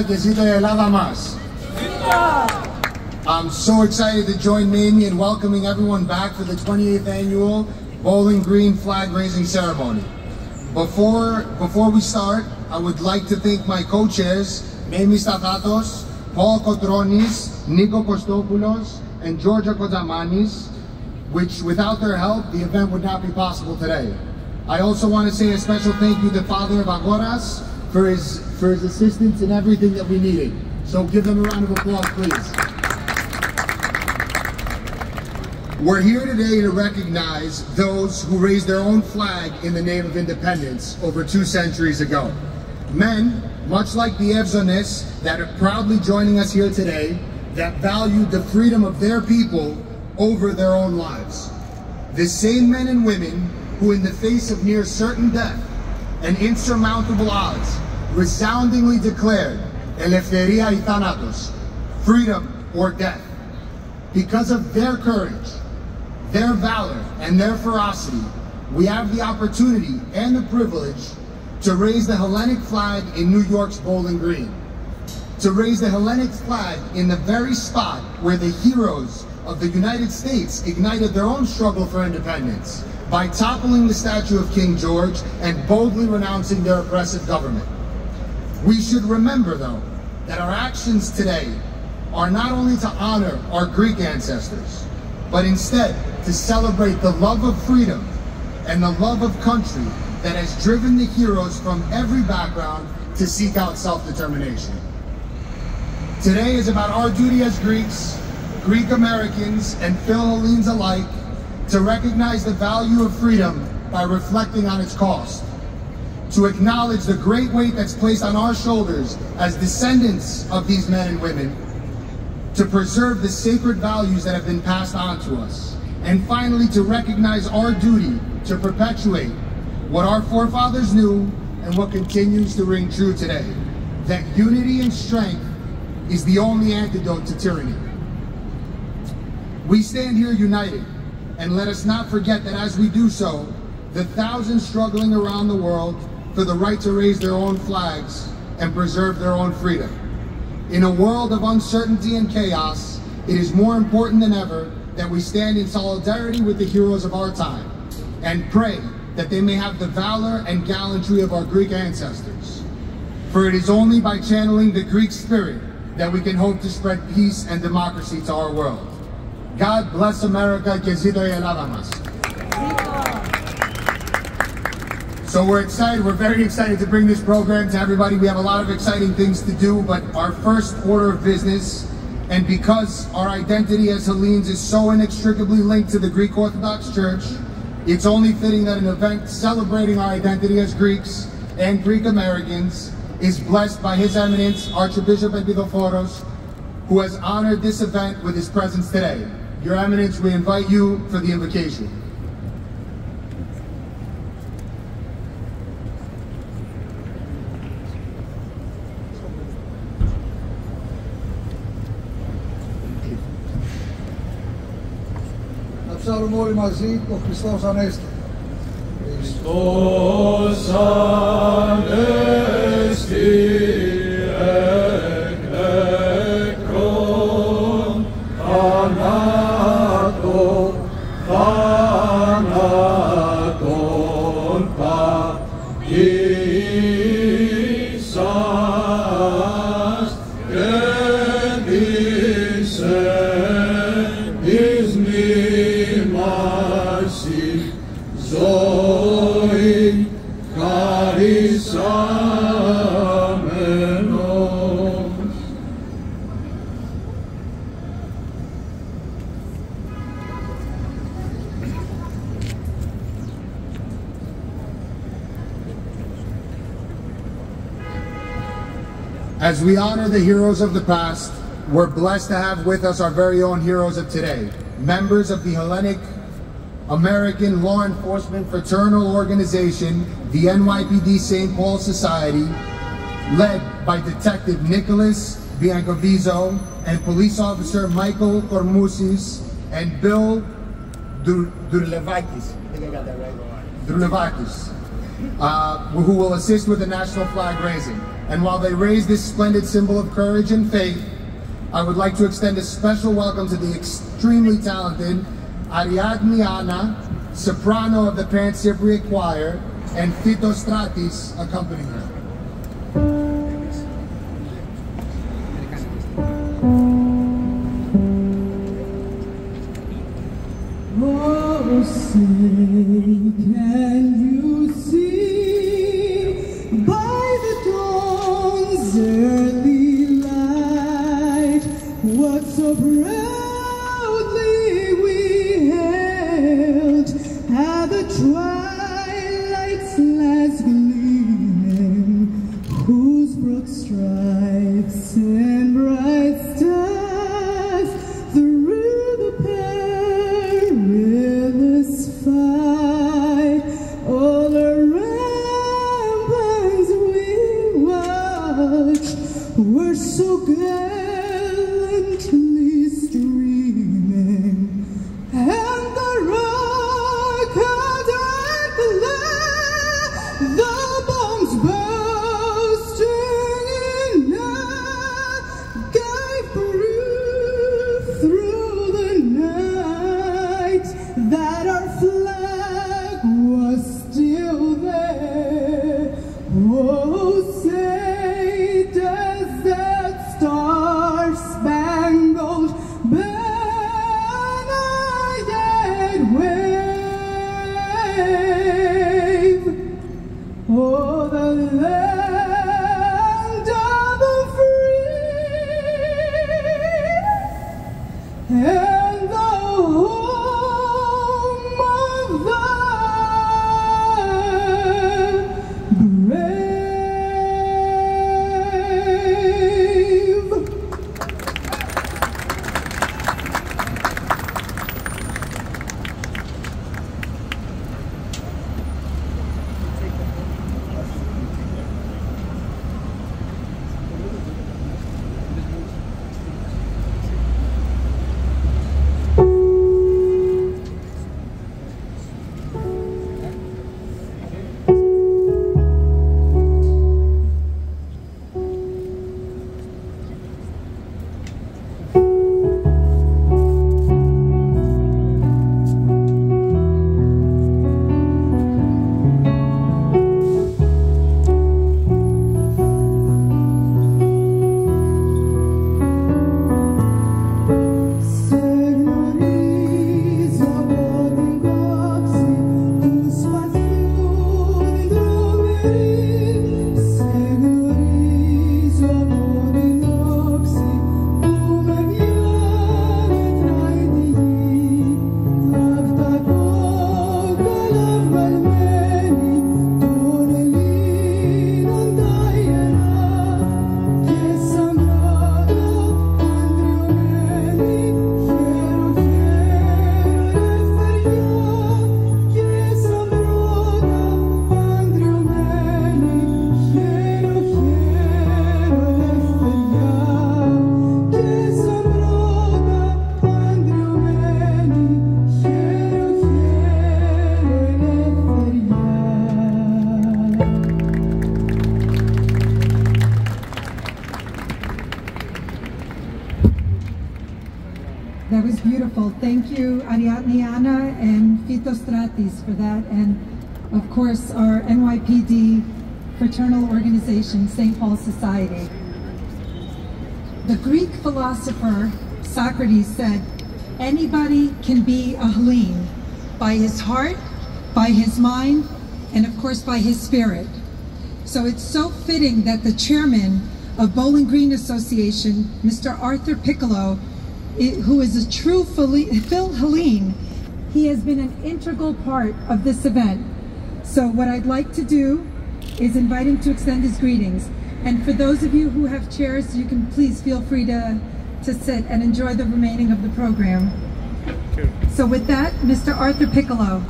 και ζήτω η Ελλάδα μας. I'm so excited to join Memi in welcoming everyone back for the 28th annual Bowling Green flag raising ceremony. Before we start, I would like to thank my co-chairs, Memi Stαθάτου, Paul Kotronis, Nico Kostopoulos, and Georgia Kodamanis, which without their help, the event would not be possible today. I also want to say a special thank you to Father of Agoras for his assistance in everything that we needed. So give them a round of applause, please. We're here today to recognize those who raised their own flag in the name of independence over 2 centuries ago. Men, much like the Evzones that are proudly joining us here today, that valued the freedom of their people over their own lives. The same men and women who in the face of near certain death and insurmountable odds resoundingly declared Eleftheria y Thanatos, freedom or death. Because of their courage, their valor, and their ferocity, we have the opportunity and the privilege to raise the Hellenic flag in New York's Bowling Green. To raise the Hellenic flag in the very spot where the heroes of the United States ignited their own struggle for independence by toppling the statue of King George and boldly renouncing their oppressive government. We should remember, though, that our actions today are not only to honor our Greek ancestors, but instead to celebrate the love of freedom and the love of country that has driven the heroes from every background to seek out self-determination. Today is about our duty as Greeks, Greek Americans, and Phil-Hellenes alike to recognize the value of freedom by reflecting on its cost. To acknowledge the great weight that's placed on our shoulders as descendants of these men and women, to preserve the sacred values that have been passed on to us, and finally to recognize our duty to perpetuate what our forefathers knew and what continues to ring true today, that unity and strength is the only antidote to tyranny. We stand here united, and let us not forget that as we do so, the thousands struggling around the world for the right to raise their own flags and preserve their own freedom. In a world of uncertainty and chaos, it is more important than ever that we stand in solidarity with the heroes of our time and pray that they may have the valor and gallantry of our Greek ancestors. For it is only by channeling the Greek spirit that we can hope to spread peace and democracy to our world. God bless America και ζήτω η Ελλάδα μας. So we're very excited to bring this program to everybody. We have a lot of exciting things to do, but our first order of business, and because our identity as Hellenes is so inextricably linked to the Greek Orthodox Church, it's only fitting that an event celebrating our identity as Greeks and Greek Americans is blessed by His Eminence, Archbishop Epidophoros, who has honored this event with his presence today. Your Eminence, we invite you for the invocation. Ψάλουμε όλοι μαζί το Χριστός Ανέστη. Χριστός Ανέστη εκ νεκρών θανάτων παγίσας κέντησε εις μνήμαση ζωή χαρισάμενος. As we honor the heroes of the past, we're blessed to have with us our very own heroes of today, members of the Hellenic American Law Enforcement Fraternal Organization, the NYPD St. Paul Society, led by Detective Nicholas Biancoviso and Police Officer Michael Kormousis and Bill Durlevakis, I think I got that right, Durlevakis, who will assist with the national flag raising. And while they raise this splendid symbol of courage and faith, I would like to extend a special welcome to the extremely talented Ariadne, soprano of the Pan-Cypriot Choir, and Fitostratis accompanying her. Oh, say, can you see by the dawn's early light what so proudly we hailed at the twilight's last gleaming, whose broad stripes and bright stars through the perilous fight all around us we watched were so gallantly streaming, and the rocket and the bombs bursting in air gave proof through the night that our flag was still there. Oh, say does that star-spangled banner yet wave? Oh, the land of the free and the home of the brave. That was beautiful. Thank you, Ariadne and Fitostratis for that, and of course our NYPD fraternal organization, St. Paul Society. The Greek philosopher Socrates said, anybody can be a Hellene by his heart, by his mind, and of course by his spirit. So it's so fitting that the chairman of Bowling Green Association, Mr. Arthur Piccolo, who is a true Phil Hellene, he has been an integral part of this event. So what I'd like to do is invite him to extend his greetings. And for those of you who have chairs, you can please feel free to sit and enjoy the remaining of the program. So with that, Mr. Arthur Piccolo.